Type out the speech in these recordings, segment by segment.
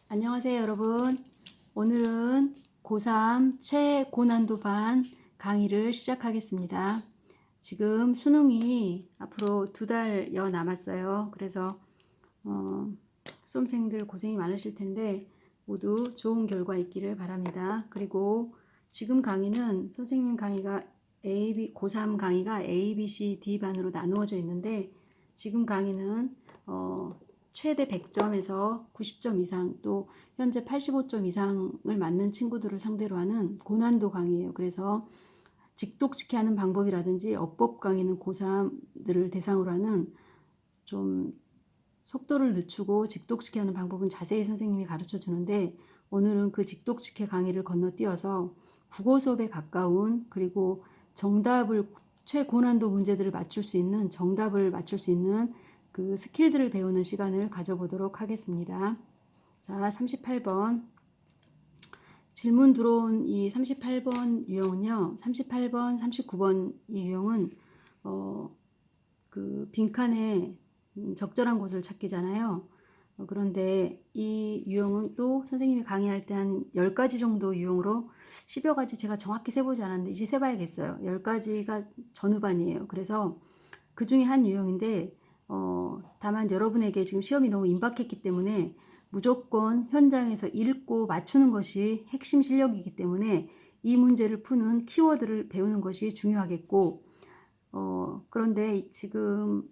안녕하세요, 여러분. 오늘은 고3 최고난도 반 강의를 시작하겠습니다. 지금 수능이 앞으로 2달여 남았어요. 그래서 수험생들 고생이 많으실 텐데 모두 좋은 결과 있기를 바랍니다. 그리고 지금 강의는 선생님 강의가 고3 강의가 A, B, C, D 반으로 나누어져 있는데 지금 강의는 최대 100점에서 90점 이상 또 현재 85점 이상을 맞는 친구들을 상대로 하는 고난도 강의예요. 그래서 직독직해 하는 방법이라든지 어법 강의는 고3들을 대상으로 하는 좀 속도를 늦추고 직독직해 하는 방법은 자세히 선생님이 가르쳐 주는데 오늘은 그 직독직해 강의를 건너뛰어서 국어 수업에 가까운 그리고 정답을 최고난도 문제들을 맞출 수 있는 정답을 맞출 수 있는 그 스킬들을 배우는 시간을 가져보도록 하겠습니다. 자, 38번 질문 들어온 이 38번 유형은요. 38번, 39번 이 유형은 그 빈칸에 적절한 곳을 찾기잖아요. 그런데 이 유형은 또 선생님이 강의할 때 한 10가지 정도 유형으로 10여 가지 제가 정확히 세보지 않았는데 이제 세봐야겠어요. 10가지가 전후반이에요. 그래서 그 중에 한 유형인데 다만 여러분에게 지금 시험이 너무 임박했기 때문에 무조건 현장에서 읽고 맞추는 것이 핵심 실력이기 때문에 이 문제를 푸는 키워드를 배우는 것이 중요하겠고 그런데 지금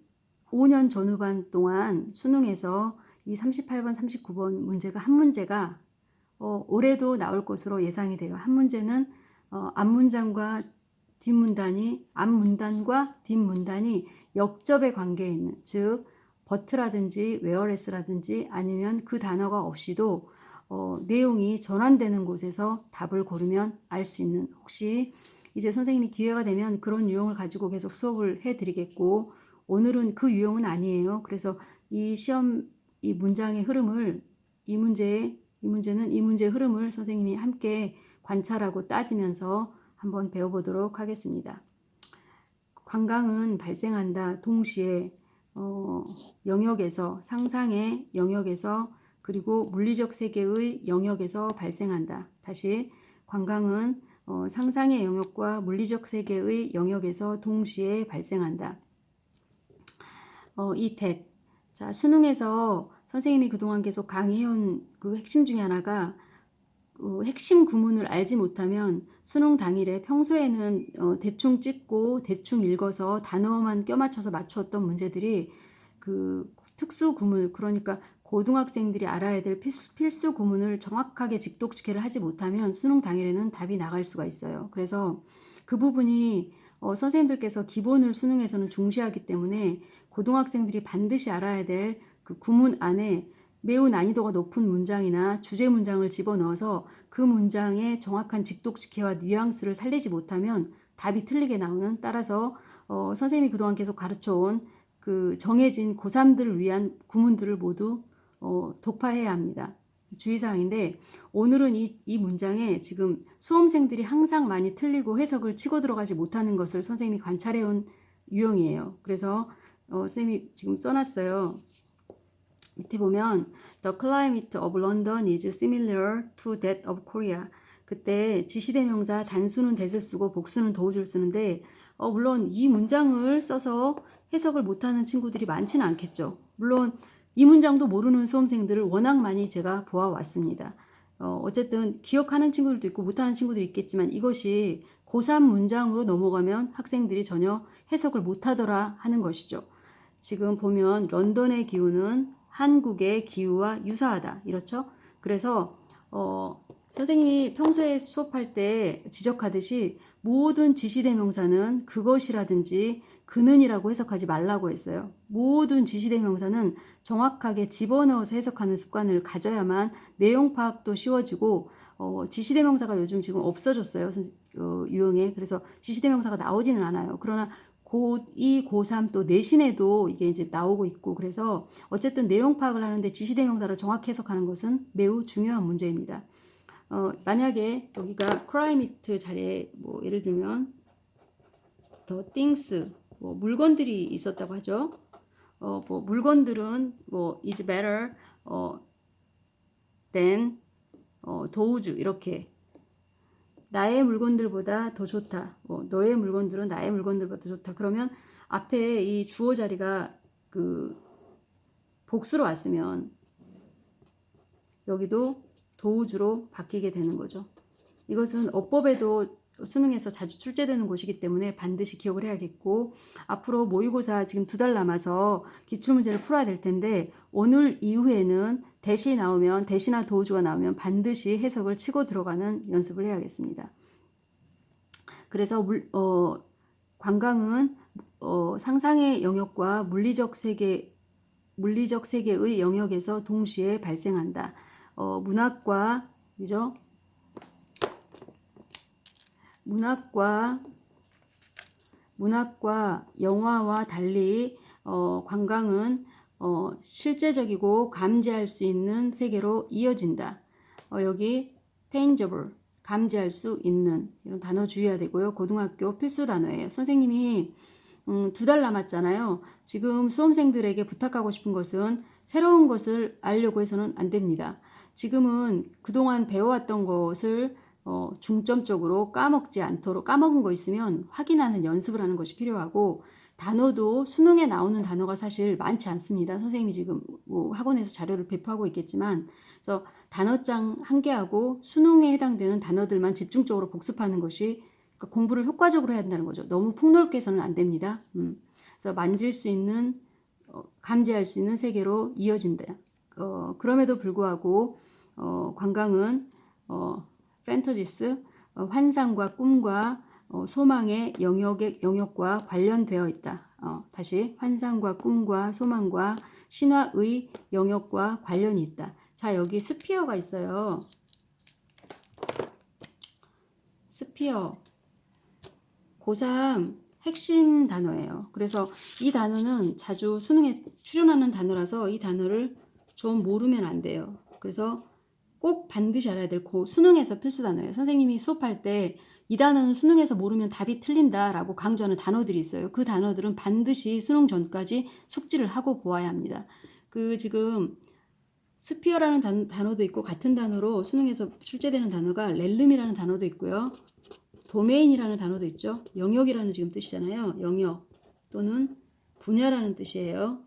5년 전후반 동안 수능에서 이 38번, 39번 문제가 한 문제가 올해도 나올 것으로 예상이 돼요. 한 문제는 앞문장과 뒷문단이 역접의 관계에 있는, 즉 but라든지 whereas라든지 아니면 그 단어가 없이도 내용이 전환되는 곳에서 답을 고르면 알 수 있는, 혹시 이제 선생님이 기회가 되면 그런 유형을 가지고 계속 수업을 해드리겠고 오늘은 그 유형은 아니에요. 그래서 이 시험 이 문장의 흐름을 이 문제는 이 문제의 흐름을 선생님이 함께 관찰하고 따지면서 한번 배워보도록 하겠습니다. 관광은 발생한다. 동시에 영역에서 상상의 영역에서 그리고 물리적 세계의 영역에서 발생한다. 다시 관광은 상상의 영역과 물리적 세계의 영역에서 동시에 발생한다. 이 that. 자, 수능에서 선생님이 그동안 계속 강의해온 그 핵심 중에 하나가 핵심 구문을 알지 못하면 수능 당일에 평소에는 대충 찍고 대충 읽어서 단어만 껴맞춰서 맞추었던 문제들이 그 특수 구문, 그러니까 고등학생들이 알아야 될 필수 구문을 정확하게 직독직해를 하지 못하면 수능 당일에는 답이 나갈 수가 있어요. 그래서 그 부분이 선생님들께서 기본을 수능에서는 중시하기 때문에 고등학생들이 반드시 알아야 될 그 구문 안에 매우 난이도가 높은 문장이나 주제 문장을 집어넣어서 그 문장의 정확한 직독직해와 뉘앙스를 살리지 못하면 답이 틀리게 나오는, 따라서 선생님이 그동안 계속 가르쳐온 그 정해진 고3들을 위한 구문들을 모두 독파해야 합니다. 주의사항인데 오늘은 이 문장에 지금 수험생들이 항상 많이 틀리고 해석을 치고 들어가지 못하는 것을 선생님이 관찰해온 유형이에요. 그래서 선생님이 지금 써놨어요. 밑에 보면 The climate of London is similar to that of Korea. 그때 지시대명사 단수는 that을 쓰고 복수는 does를 쓰는데 물론 이 문장을 써서 해석을 못하는 친구들이 많지는 않겠죠. 물론 이 문장도 모르는 수험생들을 워낙 많이 제가 보아왔습니다. 어쨌든 기억하는 친구들도 있고 못하는 친구들이 있겠지만 이것이 고3 문장으로 넘어가면 학생들이 전혀 해석을 못하더라 하는 것이죠. 지금 보면 런던의 기후는 한국의 기후와 유사하다. 이렇죠? 그래서 선생님이 평소에 수업할 때 지적하듯이 모든 지시대명사는 그것이라든지 그는이라고 해석하지 말라고 했어요. 모든 지시대명사는 정확하게 집어넣어서 해석하는 습관을 가져야만 내용 파악도 쉬워지고 지시대명사가 요즘 지금 없어졌어요. 유형에. 그래서 지시대명사가 나오지는 않아요. 그러나 고2, 고3 또 내신에도 이게 이제 나오고 있고, 그래서 어쨌든 내용 파악을 하는데 지시대명사를 정확히 해석하는 것은 매우 중요한 문제입니다. 만약에 여기가 climate 자리에 뭐 예를 들면 the things 뭐 물건들이 있었다고 하죠. 뭐 물건들은 뭐 is better than those 이렇게 나의 물건들보다 더 좋다. 너의 물건들은 나의 물건들보다 더 좋다. 그러면 앞에 이 주어 자리가 그 복수로 왔으면 여기도 도우주로 바뀌게 되는 거죠. 이것은 어법에도 수능에서 자주 출제되는 곳이기 때문에 반드시 기억을 해야겠고, 앞으로 모의고사 지금 2달 남아서 기출문제를 풀어야 될 텐데 오늘 이후에는 대시 나오면, 대시나 도우주가 나오면 반드시 해석을 치고 들어가는 연습을 해야겠습니다. 그래서 관광은 상상의 영역과 물리적 세계의 영역에서 동시에 발생한다. 문학과, 그죠? 문학과 영화와 달리 관광은 실제적이고 감지할 수 있는 세계로 이어진다. 여기 tangible, 감지할 수 있는, 이런 단어 주의해야 되고요. 고등학교 필수 단어예요. 선생님이 2달 남았잖아요. 지금 수험생들에게 부탁하고 싶은 것은 새로운 것을 알려고 해서는 안 됩니다. 지금은 그동안 배워왔던 것을 중점적으로 까먹지 않도록, 까먹은 거 있으면 확인하는 연습을 하는 것이 필요하고, 단어도 수능에 나오는 단어가 사실 많지 않습니다. 선생님이 지금 학원에서 자료를 배포하고 있겠지만, 그래서 단어장 1개하고 수능에 해당되는 단어들만 집중적으로 복습하는 것이, 그러니까 공부를 효과적으로 해야 된다는 거죠. 너무 폭넓게 해서는 안 됩니다. 그래서 만질 수 있는, 감지할 수 있는 세계로 이어진다. 그럼에도 불구하고 관광은 판타지스, 환상과 꿈과 소망의 영역과 관련되어 있다. 다시 환상과 꿈과 소망과 신화의 영역과 관련이 있다. 자, 여기 스피어가 있어요. 스피어 고3 핵심 단어예요. 그래서 이 단어는 자주 수능에 출연하는 단어라서 이 단어를 좀 모르면 안 돼요. 그래서 꼭 반드시 알아야 될 수능에서 필수 단어예요. 선생님이 수업할 때 이 단어는 수능에서 모르면 답이 틀린다라고 강조하는 단어들이 있어요. 그 단어들은 반드시 수능 전까지 숙지를 하고 보아야 합니다. 지금 스피어라는 단어도 있고, 같은 단어로 수능에서 출제되는 단어가 렐름이라는 단어도 있고요. 도메인이라는 단어도 있죠. 영역이라는 지금 뜻이잖아요. 영역 또는 분야라는 뜻이에요.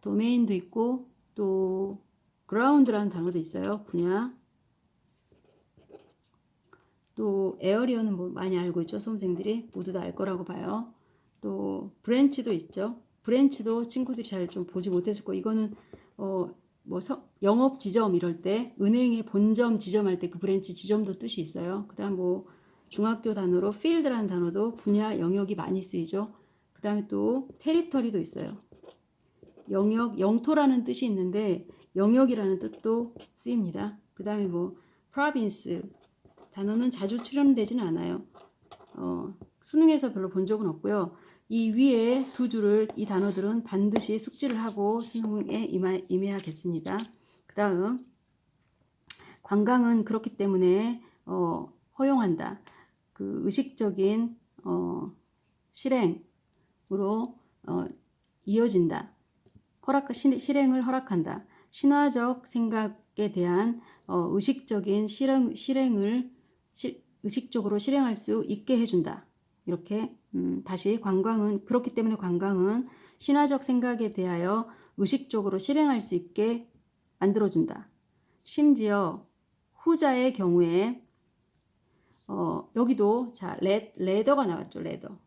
도메인도 있고 또 그라운드라는 단어도 있어요. 분야. 또 에어리어는 많이 알고 있죠. 수험생들이 모두 다 알 거라고 봐요. 또 브랜치도 있죠. 브랜치도 친구들이 잘 좀 보지 못했을 거예요. 이거는 영업 지점 이럴 때, 은행의 본점 지점할 때 그 브랜치 지점도 뜻이 있어요. 그 다음 중학교 단어로 필드라는 단어도 분야 영역이 많이 쓰이죠. 그 다음에 또 테리터리도 있어요. 영역, 영토라는 뜻이 있는데 영역이라는 뜻도 쓰입니다. 그 다음에 province 단어는 자주 출연되지는 않아요. 수능에서 별로 본 적은 없고요. 이 위에 두 줄을, 이 단어들은 반드시 숙지를 하고 수능에 임해야겠습니다. 그 다음 관광은 그렇기 때문에 허용한다. 그 의식적인 실행으로 이어진다. 실행을 허락한다. 신화적 생각에 대한 의식적인 실행을 의식적으로 실행할 수 있게 해준다. 이렇게 다시 관광은 그렇기 때문에 관광은 신화적 생각에 대하여 의식적으로 실행할 수 있게 만들어준다. 심지어 후자의 경우에 여기도 자 레더가 나왔죠. 레더.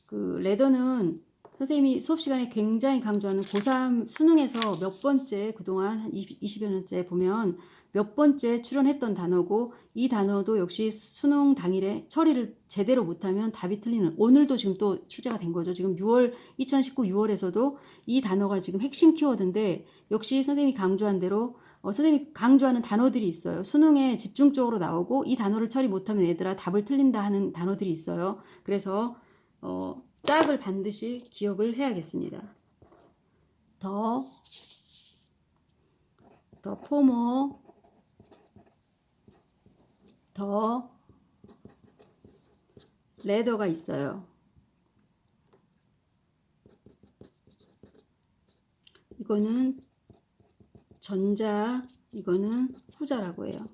그 레더는 선생님이 수업 시간에 굉장히 강조하는 고3 수능에서 몇 번째, 그동안 한 20여 년째 보면 몇 번째 출연했던 단어고, 이 단어도 역시 수능 당일에 처리를 제대로 못하면 답이 틀리는, 오늘도 지금 또 출제가 된 거죠. 지금 2019 6월에서도 이 단어가 지금 핵심 키워드인데, 역시 선생님이 강조한 대로 선생님이 강조하는 단어들이 있어요. 수능에 집중적으로 나오고 이 단어를 처리 못하면 얘들아 답을 틀린다 하는 단어들이 있어요. 그래서 짝을 반드시 기억을 해야겠습니다. 더 포머, 더 레더가 있어요. 이거는 전자, 이거는 후자라고 해요.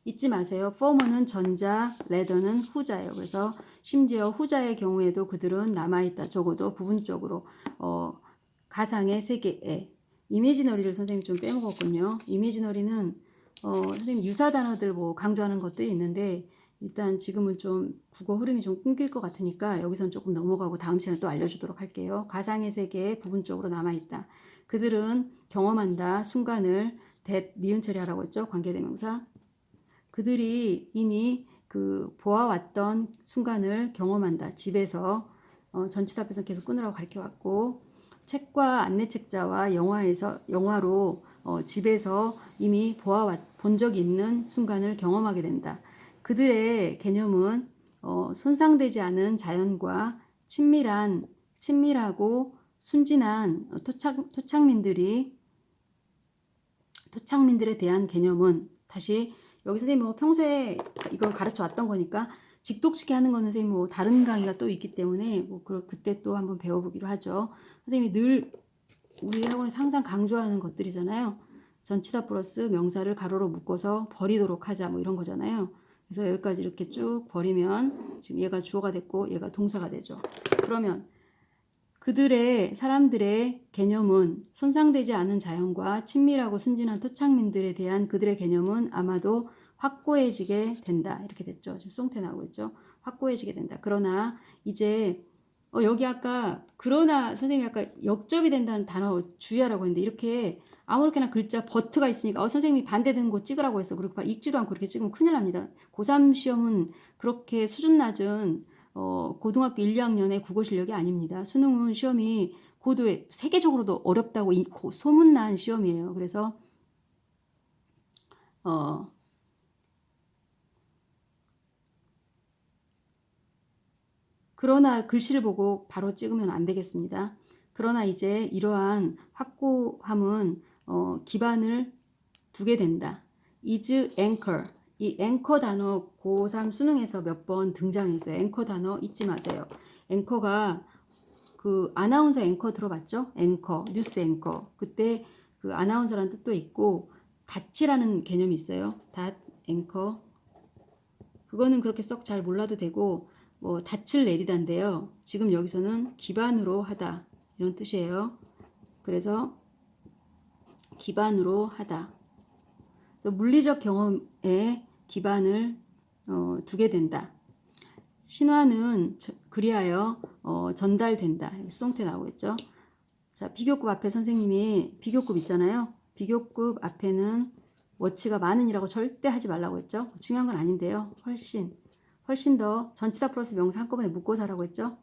잊지 마세요. former는 전자, later는 후자예요. 그래서 심지어 후자의 경우에도 그들은 남아있다. 적어도 부분적으로 가상의 세계에. 이미지너리를 선생님이 좀 빼먹었군요. 이미지너리는 선생님 유사 단어들 뭐 강조하는 것들이 있는데 일단 지금은 좀 국어 흐름이 좀 끊길 것 같으니까 여기선 조금 넘어가고 다음 시간에 또 알려주도록 할게요. 가상의 세계에 부분적으로 남아있다. 그들은 경험한다. 순간을 니은 처리하라고 했죠. 관계대명사. 그들이 이미 그 보아왔던 순간을 경험한다. 집에서 전치사 앞에서 계속 끊으라고 가르쳐왔고 책과 안내책자와 영화로 집에서 이미 본 적이 있는 순간을 경험하게 된다. 그들의 개념은 손상되지 않은 자연과 친밀하고 순진한 토착민들에 대한 개념은 다시 여기 선생님 뭐 평소에 이거 가르쳐 왔던 거니까 직독시키 하는 거는 선생님 뭐 다른 강의가 또 있기 때문에 뭐 그때 또 한번 배워보기로 하죠. 선생님이 늘 우리 학원에서 항상 강조하는 것들이잖아요. 전치사 플러스 명사를 가로로 묶어서 버리도록 하자 뭐 이런 거잖아요. 그래서 여기까지 이렇게 쭉 버리면 지금 얘가 주어가 됐고 얘가 동사가 되죠. 그러면 사람들의 개념은 손상되지 않은 자연과 친밀하고 순진한 토착민들에 대한 그들의 개념은 아마도 확고해지게 된다. 이렇게 됐죠. 지금 송태 나오고 있죠. 확고해지게 된다. 그러나 이제 여기 아까 그러나 선생님이 아까 역접이 된다는 단어 주의하라고 했는데 이렇게 아무렇게나 글자 버트가 있으니까 선생님이 반대되는 거 찍으라고 했어. 그리고 읽지도 않고 이렇게 찍으면 큰일 납니다. 고3 시험은 그렇게 수준 낮은 고등학교 1, 2학년의 국어 실력이 아닙니다. 수능은 시험이 고도에 세계적으로도 어렵다고 소문난 시험이에요. 그래서 그러나 글씨를 보고 바로 찍으면 안 되겠습니다. 그러나 이제 이러한 확고함은 기반을 두게 된다. is anchor. 이 앵커 단어 고3 수능에서 몇 번 등장했어요. 앵커 단어 잊지 마세요. 앵커가 그 아나운서 앵커 들어봤죠? 앵커, 뉴스 앵커. 그때 그 아나운서라는 뜻도 있고 닷이라는 개념이 있어요. 닷, 앵커. 그거는 그렇게 썩 잘 몰라도 되고 뭐 닻을 내리다인데요. 지금 여기서는 기반으로 하다 이런 뜻이에요. 그래서 기반으로 하다. 그래서 물리적 경험에 기반을 두게 된다. 신화는 그리하여 전달된다. 수동태 나오고 있죠. 자, 비교급 앞에 선생님이 비교급 있잖아요. 비교급 앞에는 워치가 많은이라고 절대 하지 말라고 했죠. 중요한 건 아닌데요. 훨씬 더 전치사 플러스 명사 한꺼번에 묶어서 하라고 했죠.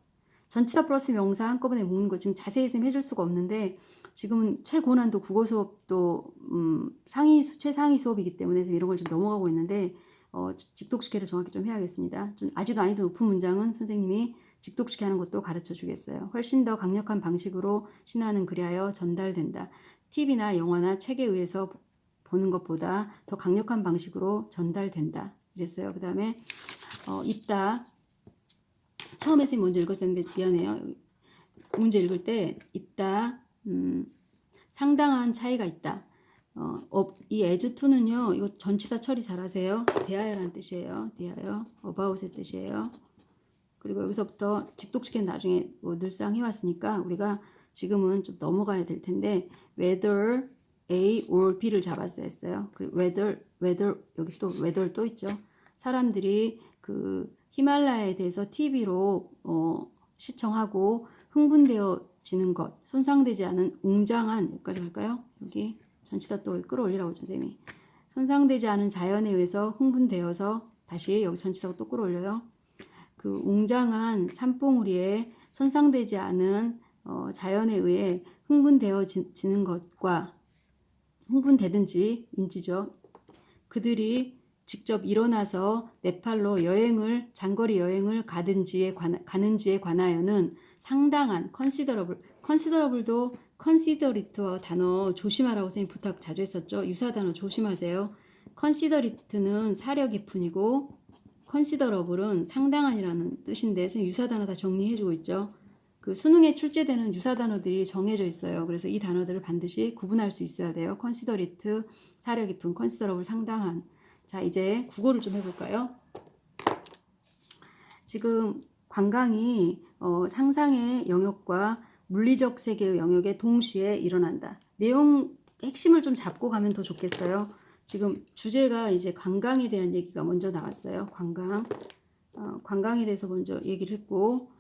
전치사 플러스 명사 한꺼번에 묶는 거 지금 자세히 해줄 수가 없는데 지금은 최고난도 국어 수업도 최상위 수업이기 때문에 이런 걸 지금 넘어가고 있는데 직독식해를 정확히 좀 해야겠습니다. 좀 아주 난이도 높은 문장은 선생님이 직독식해 하는 것도 가르쳐 주겠어요. 훨씬 더 강력한 방식으로 신화는 그리하여 전달된다. TV나 영화나 책에 의해서 보는 것보다 더 강력한 방식으로 전달된다. 이랬어요. 그 다음에 있다. 처음에 선생님 먼저 읽었었는데 미안해요. 문제 읽을 때 있다. 상당한 차이가 있다. 이 as to는요. 이거 전치사 처리 잘하세요. 대하여라는 뜻이에요. 대하여. about의 뜻이에요. 그리고 여기서부터 직독식은 나중에 뭐 늘상 해왔으니까 우리가 지금은 좀 넘어가야 될 텐데 whether A or B를 잡았어야 했어요. 그리고 whether 여기 또 whether 또 있죠. 사람들이 그 히말라야에 대해서 TV로 시청하고 흥분되어지는 것, 손상되지 않은 웅장한 여기까지 갈까요? 여기 전치사 또 끌어올리라고 했죠, 선생님이. 손상되지 않은 자연에 의해서 흥분되어서 다시 여기 전치사가 또 끌어올려요. 그 웅장한 산봉우리에 손상되지 않은 자연에 의해 흥분되어지는 것과 흥분되든지 인지죠. 그들이 직접 일어나서 네팔로 장거리 여행을 가는지에 관하여는 상당한 considerable도 considerate와 단어 조심하라고 선생님 부탁 자주 했었죠. 유사 단어 조심하세요. considerate는 사려 깊은이고 considerable은 상당한이라는 뜻인데 선생님 유사 단어 다 정리해주고 있죠. 그 수능에 출제되는 유사 단어들이 정해져 있어요. 그래서 이 단어들을 반드시 구분할 수 있어야 돼요. considerate, 사려 깊은, considerable, 상당한. 자, 이제 국어를 좀 해볼까요? 지금 관광이 상상의 영역과 물리적 세계의 영역에 동시에 일어난다. 내용 핵심을 좀 잡고 가면 더 좋겠어요. 지금 주제가 이제 관광에 대한 얘기가 먼저 나왔어요. 관광에 대해서 먼저 얘기를 했고,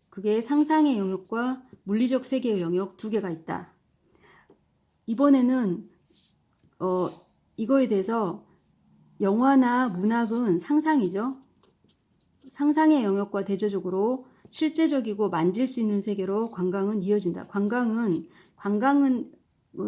그게 상상의 영역과 물리적 세계의 영역 두 개가 있다. 이번에는 이거에 대해서 영화나 문학은 상상이죠. 상상의 영역과 대조적으로 실제적이고 만질 수 있는 세계로 관광은 이어진다. 관광은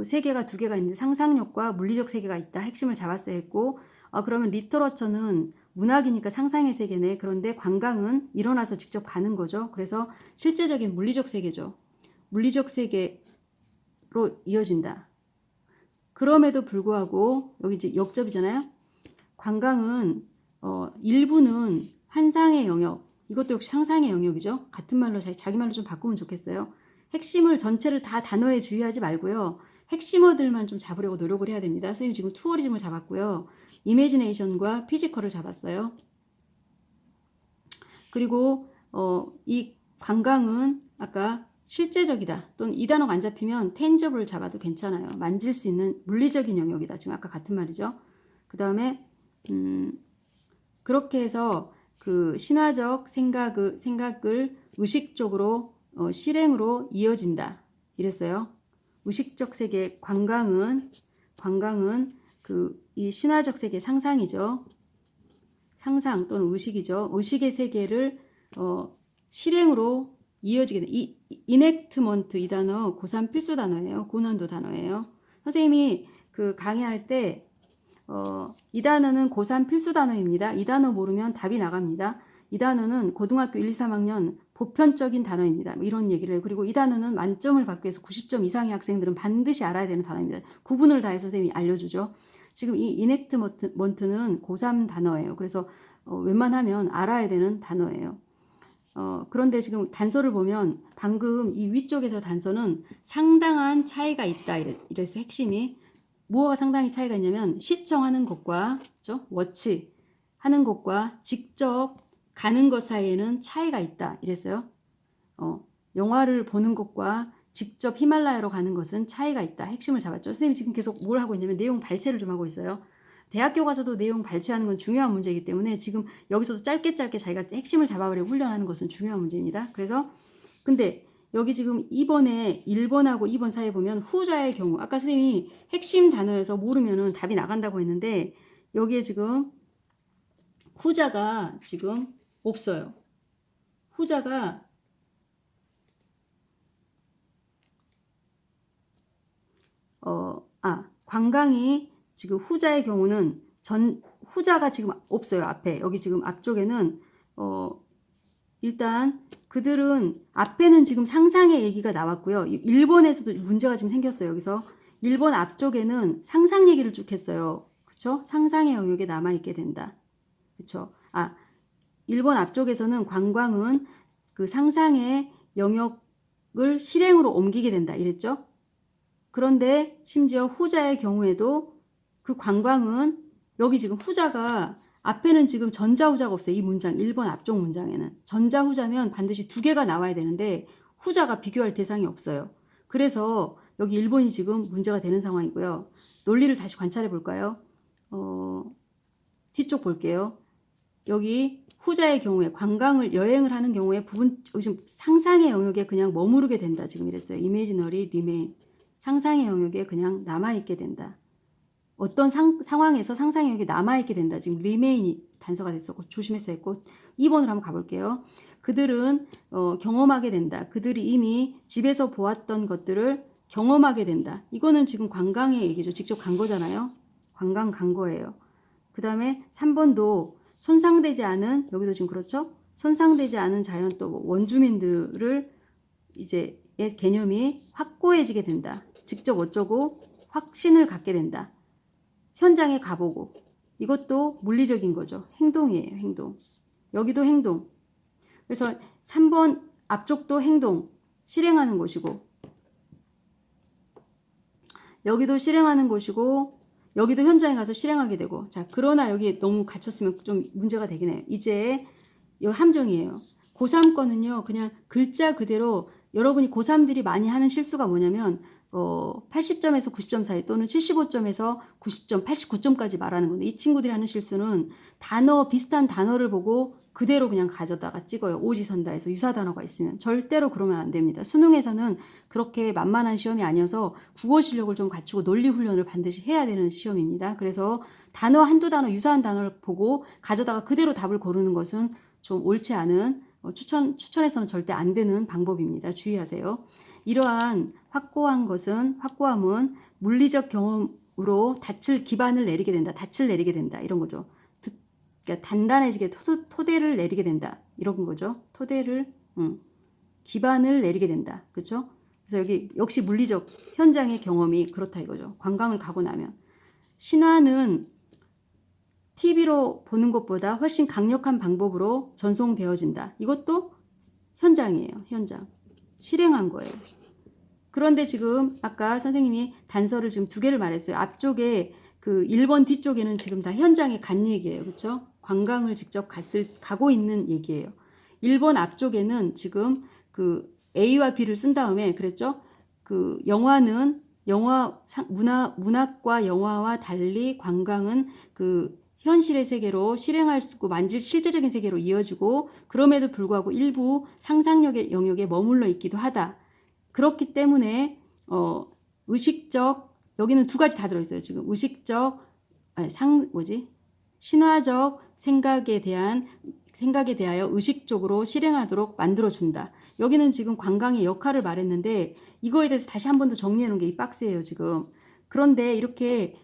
세계가 두 개가 있는데 상상력과 물리적 세계가 있다. 핵심을 잡았어야 했고, 그러면 리터러처는 문학이니까 상상의 세계네. 그런데 관광은 일어나서 직접 가는 거죠. 그래서 실제적인 물리적 세계죠. 물리적 세계로 이어진다. 그럼에도 불구하고 여기 이제 역접이잖아요. 관광은 일부는 환상의 영역, 이것도 역시 상상의 영역이죠. 같은 말로 자기 말로 좀 바꾸면 좋겠어요. 핵심을 전체를 다 단어에 주의하지 말고요. 핵심어들만 좀 잡으려고 노력을 해야 됩니다. 선생님 지금 투어리즘을 잡았고요. 이미지네이션과 피지컬을 잡았어요. 그리고 이 관광은 아까 실제적이다 또는 이 단어가 안 잡히면 tangible 잡아도 괜찮아요. 만질 수 있는 물리적인 영역이다. 지금 아까 같은 말이죠. 그 다음에 그렇게 해서 그 신화적 생각을 의식적으로 실행으로 이어진다. 이랬어요. 의식적 세계 관광은 이 신화적 세계 상상이죠. 상상 또는 의식이죠. 의식의 세계를 실행으로 이어지게 돼. 이 enactment 이 단어 고3 필수 단어예요. 고난도 단어예요. 선생님이 그 강의할 때 이 단어는 고3 필수 단어입니다. 이 단어 모르면 답이 나갑니다. 이 단어는 고등학교 1, 2, 3학년 보편적인 단어입니다. 이런 얘기를 해요. 그리고 이 단어는 만점을 받기 위해서 90점 이상의 학생들은 반드시 알아야 되는 단어입니다. 구분을 다해서 선생님이 알려주죠. 지금 이 enactment는 고3 단어예요. 그래서 웬만하면 알아야 되는 단어예요. 그런데 지금 단서를 보면 방금 이 위쪽에서 단서는 상당한 차이가 있다 이래서 핵심이 뭐가 상당히 차이가 있냐면 시청하는 것과 워치 하는 것과 직접 가는 것 사이에는 차이가 있다 이랬어요. 영화를 보는 것과 직접 히말라야로 가는 것은 차이가 있다. 핵심을 잡았죠. 선생님이 지금 계속 뭘 하고 있냐면 내용 발췌를 좀 하고 있어요. 대학교 가서도 내용 발췌하는 건 중요한 문제이기 때문에 지금 여기서도 짧게 자기가 핵심을 잡아보려고 훈련하는 것은 중요한 문제입니다. 그래서 근데 여기 지금 2번에 1번하고 2번 사이에 보면 후자의 경우 아까 선생님이 핵심 단어에서 모르면은 답이 나간다고 했는데 여기에 지금 후자가 지금 없어요. 후자가 관광이 지금 후자의 경우는 후자가 지금 없어요. 앞에 여기 지금 앞쪽에는 일단 그들은 앞에는 지금 상상의 얘기가 나왔고요. 1번에서도 문제가 지금 생겼어요. 여기서 1번 앞쪽에는 상상 얘기를 쭉 했어요. 그쵸? 상상의 영역에 남아있게 된다. 그쵸? 1번 앞쪽에서는 관광은 그 상상의 영역을 실행으로 옮기게 된다. 이랬죠? 그런데 심지어 후자의 경우에도 그 관광은 여기 지금 후자가 앞에는 지금 전자후자가 없어요. 이 문장 1번 앞쪽 문장에는 전자후자면 반드시 두 개가 나와야 되는데 후자가 비교할 대상이 없어요. 그래서 여기 1번이 지금 문제가 되는 상황이고요. 논리를 다시 관찰해 볼까요? 뒤쪽 볼게요. 여기 후자의 경우에 여행을 하는 경우에 지금 상상의 영역에 그냥 머무르게 된다. 지금 이랬어요. imaginary remain. 상상의 영역에 그냥 남아있게 된다. 어떤 상황에서 상상의 영역에 남아있게 된다. 지금 remain이 단서가 됐었고 조심했어야 했고 2번으로 한번 가볼게요. 그들은 경험하게 된다. 그들이 이미 집에서 보았던 것들을 경험하게 된다. 이거는 지금 관광의 얘기죠. 직접 간 거잖아요. 관광 간 거예요. 그 다음에 3번도 손상되지 않은 여기도 지금 그렇죠. 손상되지 않은 자연 또 원주민들을 이제 개념이 확고해지게 된다. 직접 어쩌고 확신을 갖게 된다. 현장에 가보고 이것도 물리적인 거죠. 행동이에요. 행동. 여기도 행동. 그래서 3번 앞쪽도 행동. 실행하는 곳이고, 여기도 실행하는 곳이고, 여기도 현장에 가서 실행하게 되고. 자, 그러나 여기 너무 갇혔으면 좀 문제가 되긴 해요. 이제 이 함정이에요. 고3 거는요, 그냥 글자 그대로 여러분이 고3들이 많이 하는 실수가 뭐냐면 80점에서 90점 사이 또는 75점에서 90점, 89점까지 말하는 건데, 이 친구들이 하는 실수는 단어, 비슷한 단어를 보고 그대로 그냥 가져다가 찍어요. 오지선다에서 유사 단어가 있으면. 절대로 그러면 안 됩니다. 수능에서는 그렇게 만만한 시험이 아니어서 국어 실력을 좀 갖추고 논리 훈련을 반드시 해야 되는 시험입니다. 그래서 단어 한두 단어, 유사한 단어를 보고 가져다가 그대로 답을 고르는 것은 좀 옳지 않은, 추천해서는 절대 안 되는 방법입니다. 주의하세요. 이러한 확고함은 물리적 경험으로 기반을 내리게 된다. 닻을 내리게 된다. 이런 거죠. 그러니까 단단해지게 토대를 내리게 된다. 이런 거죠. 기반을 내리게 된다. 그렇죠? 그래서 여기 역시 물리적 현장의 경험이 그렇다 이거죠. 관광을 가고 나면. 신화는 TV로 보는 것보다 훨씬 강력한 방법으로 전송되어진다. 이것도 현장이에요. 현장. 실행한 거예요. 그런데 지금 아까 선생님이 단서를 지금 2개를 말했어요. 앞쪽에 그 1번 뒤쪽에는 지금 다 현장에 간 얘기예요. 그렇죠? 관광을 직접 가고 있는 얘기예요. 1번 앞쪽에는 지금 그 A와 B를 쓴 다음에 그랬죠? 그 문학과 영화와 달리 관광은 그 현실의 세계로 실행할 수 있고 만질 실제적인 세계로 이어지고, 그럼에도 불구하고 일부 상상력의 영역에 머물러 있기도 하다. 그렇기 때문에 의식적, 여기는 2가지 다 들어있어요. 지금 의식적, 신화적 생각에 대하여 의식적으로 실행하도록 만들어준다. 여기는 지금 관광의 역할을 말했는데, 이거에 대해서 다시 한 번 더 정리해 놓은 게 이 박스예요, 지금. 그런데 이렇게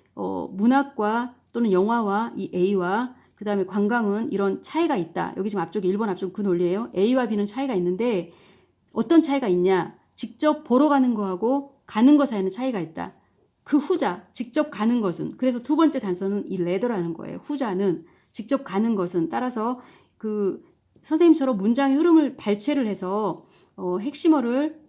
문학과 또는 영화와 이 A와 그 다음에 관광은 이런 차이가 있다. 여기 지금 앞쪽에 1번 앞쪽 그 논리예요. A와 B는 차이가 있는데, 어떤 차이가 있냐? 직접 보러 가는 거하고 가는 거 사이에는 차이가 있다. 그 후자, 직접 가는 것은, 그래서 2번째 단서는 이 레더라는 거예요. 후자는 직접 가는 것은, 따라서 그 선생님처럼 문장의 흐름을 발췌를 해서 핵심어를,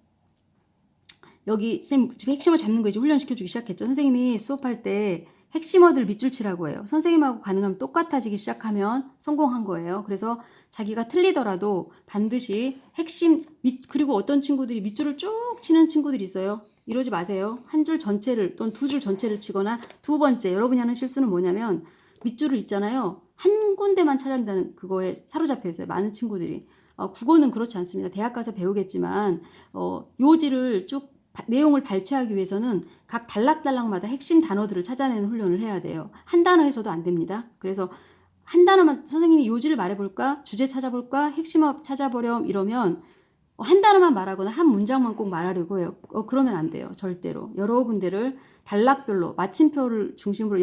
여기 쌤 지금 핵심어 잡는 거 이제 훈련시켜주기 시작했죠. 선생님이 수업할 때 핵심어들 밑줄 치라고 해요. 선생님하고 가능하면 똑같아지기 시작하면 성공한 거예요. 그래서 자기가 틀리더라도 반드시 그리고 어떤 친구들이 밑줄을 쭉 치는 친구들이 있어요. 이러지 마세요. 한 줄 전체를 또는 2줄 전체를 치거나, 2번째 여러분이 하는 실수는 뭐냐면 밑줄을 있잖아요. 한 군데만 찾아낸다는 그거에 사로잡혀 있어요. 많은 친구들이. 국어는 그렇지 않습니다. 대학 가서 배우겠지만 요지를 쭉 내용을 발췌하기 위해서는 각 단락단락마다 핵심 단어들을 찾아내는 훈련을 해야 돼요. 한 단어 해서도 안 됩니다. 그래서 한 단어만, 선생님이 요지를 말해볼까? 주제 찾아볼까? 핵심어 찾아보렴 이러면 한 단어만 말하거나 한 문장만 꼭 말하려고 해요. 그러면 안 돼요. 절대로. 여러 군데를 단락별로 마침표를 중심으로,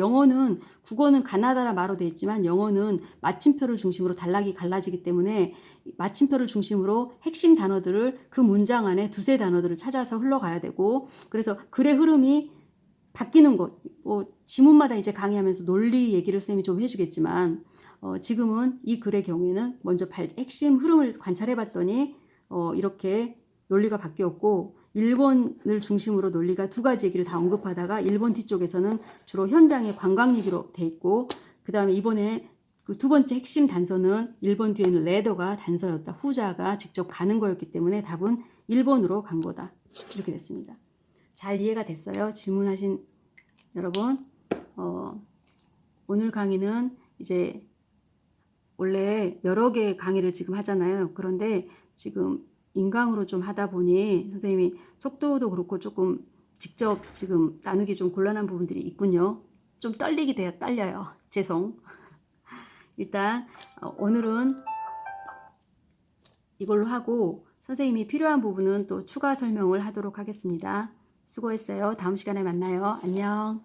국어는 가나다라 말로 되어 있지만 영어는 마침표를 중심으로 단락이 갈라지기 때문에 마침표를 중심으로 핵심 단어들을 그 문장 안에 2-3 단어들을 찾아서 흘러가야 되고, 그래서 글의 흐름이 바뀌는 것, 지문마다 이제 강의하면서 논리 얘기를 쌤이 좀 해주겠지만 지금은 이 글의 경우에는 먼저 핵심 흐름을 관찰해 봤더니 이렇게 논리가 바뀌었고, 1번을 중심으로 논리가 2가지 얘기를 다 언급하다가 1번 뒤쪽에서는 주로 현장의 관광 얘기로 돼 있고, 그 다음에 이번에 그 2번째 핵심 단서는 1번 뒤에는 레더가 단서였다. 후자가 직접 가는 거였기 때문에 답은 1번으로 간 거다. 이렇게 됐습니다. 잘 이해가 됐어요? 질문하신 여러분. 오늘 강의는 이제 원래 여러 개의 강의를 지금 하잖아요. 그런데 지금 인강으로 좀 하다 보니 선생님이 속도도 그렇고 조금 직접 지금 나누기 좀 곤란한 부분들이 있군요. 좀 떨려요. 죄송. 일단 오늘은 이걸로 하고 선생님이 필요한 부분은 또 추가 설명을 하도록 하겠습니다. 수고했어요. 다음 시간에 만나요. 안녕.